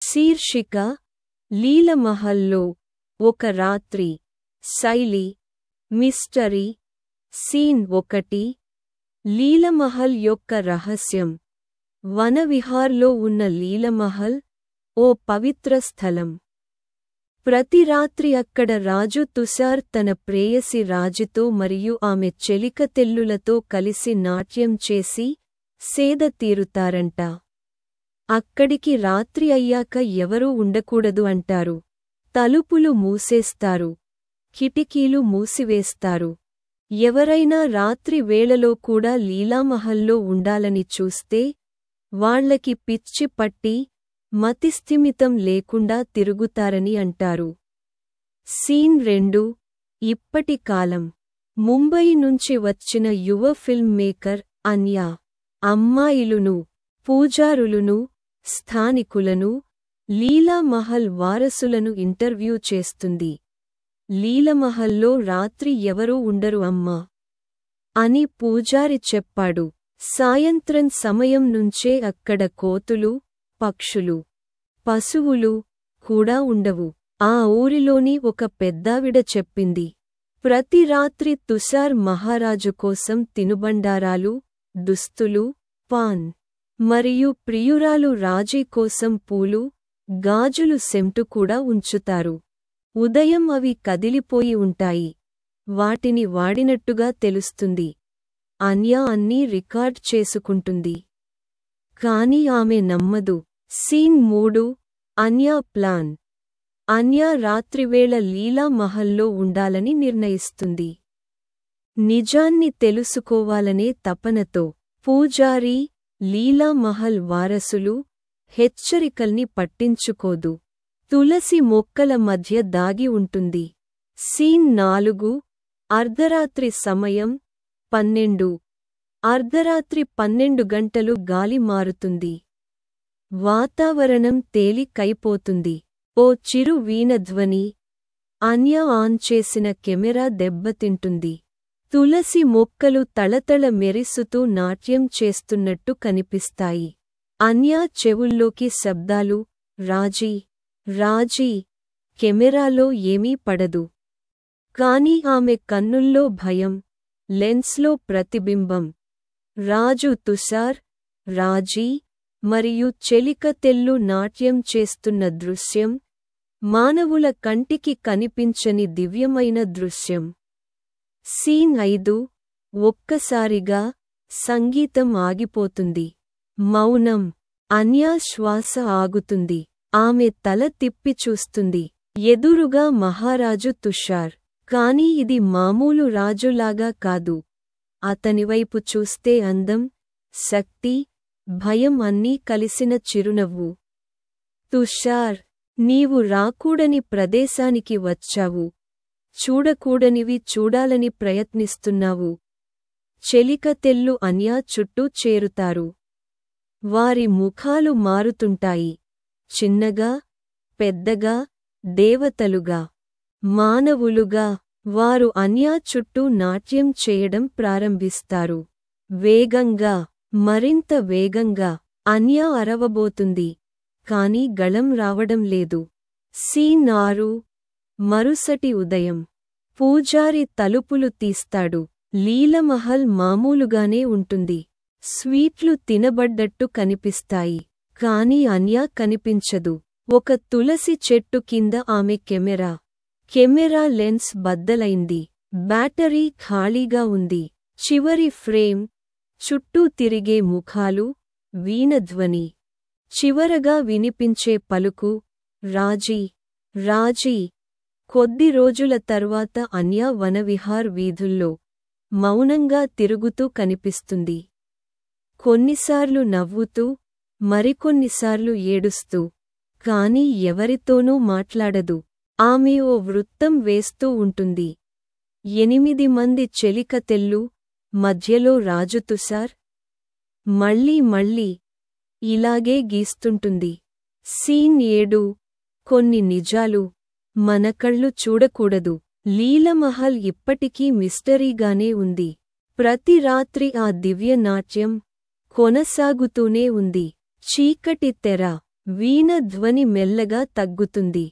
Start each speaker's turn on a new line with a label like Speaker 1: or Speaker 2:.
Speaker 1: శీర్షిక లీలమహల్లో ఒక రాత్రి. శైలి మిస్టరీ. సీన్ 1. లీలమహల్ యొక్క రహస్యం. వనవిహార్లో ఉన్న లీలమహల్ ఓ పవిత్ర స్థలం. ప్రతి రాత్రి అక్కడ రాజు తుషార్ తన ప్రేయసి రాజుతో మరియు ఆమె చెలికతెల్లులతో కలిసి నాట్యం చేసి సేద తీరుతారంట. అక్కడికి రాత్రి అయ్యాక ఎవరూ ఉండకూడదు అంటారు. తలుపులు మూసేస్తారు, కిటికీలు మూసివేస్తారు. ఎవరైనా రాత్రి వేళలో కూడా లీలామహల్లో ఉండాలని చూస్తే వాళ్లకి పిచ్చి పట్టి మతిస్థిమితం లేకుండా తిరుగుతారని అంటారు. సీన్ 2. ఇప్పటి కాలం. ముంబై నుంచి వచ్చిన యువ ఫిల్మ్ మేకర్ అన్యా అమ్మాయిలును, పూజారులును, స్థానికులను, లీలామహల్ వారసులను ఇంటర్వ్యూ చేస్తుంది. లీలమహల్లో రాత్రి ఎవరూ ఉండరు అమ్మా అని పూజారి చెప్పాడు. సాయంత్రం సమయం నుంచే అక్కడ కోతులు, పక్షులు, పశువులు కూడా ఉండవు. ఆ ఊరిలోని ఒక పెద్దావిడ చెప్పింది. ప్రతి రాత్రి తుషార్ మహారాజు కోసం తినుబండారాలు, దుస్తులు, పాన్ మరియు ప్రియురాలు రాజీ కోసం పూలు, గాజులు సెంటు కూడా ఉంచుతారు. ఉదయం అవి కదిలిపోయి ఉంటాయి. వాటిని వాడినట్టుగా తెలుస్తుంది. అన్యా అన్నీ రికార్డ్ చేసుకుంటుంది. కాని ఆమె నమ్మదు. సీన్ 3. అన్యా ప్లాన్. అన్యా రాత్రివేళ లీలామహల్లో ఉండాలని నిర్ణయిస్తుంది. నిజాన్ని తెలుసుకోవాలనే తపనతో. పూజారి, లీలామహల్ వారసులు హెచ్చరికల్ని పట్టించుకోదు. తులసి మొక్కల మధ్య దాగి ఉంటుంది. సీన్ 4. అర్ధరాత్రి సమయం 12. అర్ధరాత్రి 12 గంటలు గాలి మారుతుంది. వాతావరణం తేలికైపోతుంది. ఓ చిరు వీణధ్వని. అన్యా ఆన్ చేసిన కెమెరా దెబ్బతింటుంది. తులసి మొక్కలు తళతళ మెరిసుతూ నాట్యం చేస్తున్నట్టు కనిపిస్తాయి. అన్యా చెవుల్లోకి శబ్దాలు. రాజీ, రాజీ. కెమెరాలో ఏమీ పడదు. కాని ఆమె కన్నుల్లో భయం, లెన్స్లో ప్రతిబింబం. రాజు తుషార్, రాజీ మరియు చెలికతెల్లు నాట్యం చేస్తున్న దృశ్యం మానవుల కంటికి కనిపించని దివ్యమైన దృశ్యం. సీన్ 5. ఒక్కసారిగా సంగీతం ఆగిపోతుంది. మౌనం. అన్యా శ్వాస ఆగుతుంది. ఆమె తల తిప్పి చూస్తుంది. ఎదురుగా మహారాజు తుషార్. కాని ఇది మామూలు రాజులాగా కాదు. అతనివైపు చూస్తే అందం, శక్తి, భయం అన్నీ కలిసిన చిరునవ్వు. తుషార్, నీవు రాకూడని ప్రదేశానికి వచ్చావు. చూడకూడనివి చూడాలని ప్రయత్నిస్తున్నావు. చెలికతెల్లు అన్యా చుట్టూ చేరుతారు. వారి ముఖాలు మారుతుంటాయి. చిన్నగా, పెద్దగా, దేవతలుగా, మానవులుగా. వారు అన్యా చుట్టూ నాట్యం చేయడం ప్రారంభిస్తారు. వేగంగా, మరింత వేగంగా. అన్యా అరవబోతుంది. కాని గళం రావడం లేదు. సీన్ 6. మరుసటి ఉదయం. పూజారి తలుపులు తీస్తాడు. లీలమహల్ మామూలుగానే ఉంటుంది. స్వీట్లు తినబడ్డట్టు కనిపిస్తాయి. కాని అన్యా కనిపించదు. ఒక తులసి చెట్టు కింద ఆమె కెమెరా లెన్స్ బద్దలైంది. బ్యాటరీ ఖాళీగా ఉంది. చివరి ఫ్రేమ్. చుట్టూ తిరిగే ముఖాలు, వీణధ్వని. చివరగా వినిపించే పలుకు. రాజీ, రాజీ. కొద్ది రోజుల తర్వాత అన్యా వనవిహార్ వీధుల్లో మౌనంగా తిరుగుతూ కనిపిస్తుంది. కొన్నిసార్లు నవ్వుతూ, మరికొన్నిసార్లు ఏడుస్తూ. కాని ఎవరితోనూ మాట్లాడదు. ఆమె ఓ వృత్తం వేస్తూ ఉంటుంది. 8 మంది చెలికతెల్లు, మధ్యలో రాజు తుషార్. మళ్ళీ మళ్ళీ ఇలాగే గీస్తుంటుంది. సీన్ 7. కొన్ని నిజాలు. మన కళ్ళు చూడకూడదు. లీలమహల్ ఇప్పటికీ మిస్టరీగానే ఉంది. ప్రతి రాత్రి ఆ దివ్య నాట్యం కొనసాగుతూనే ఉంది. చీకటి తెర వీణ ధ్వని మెల్లగా తగ్గుతుంది.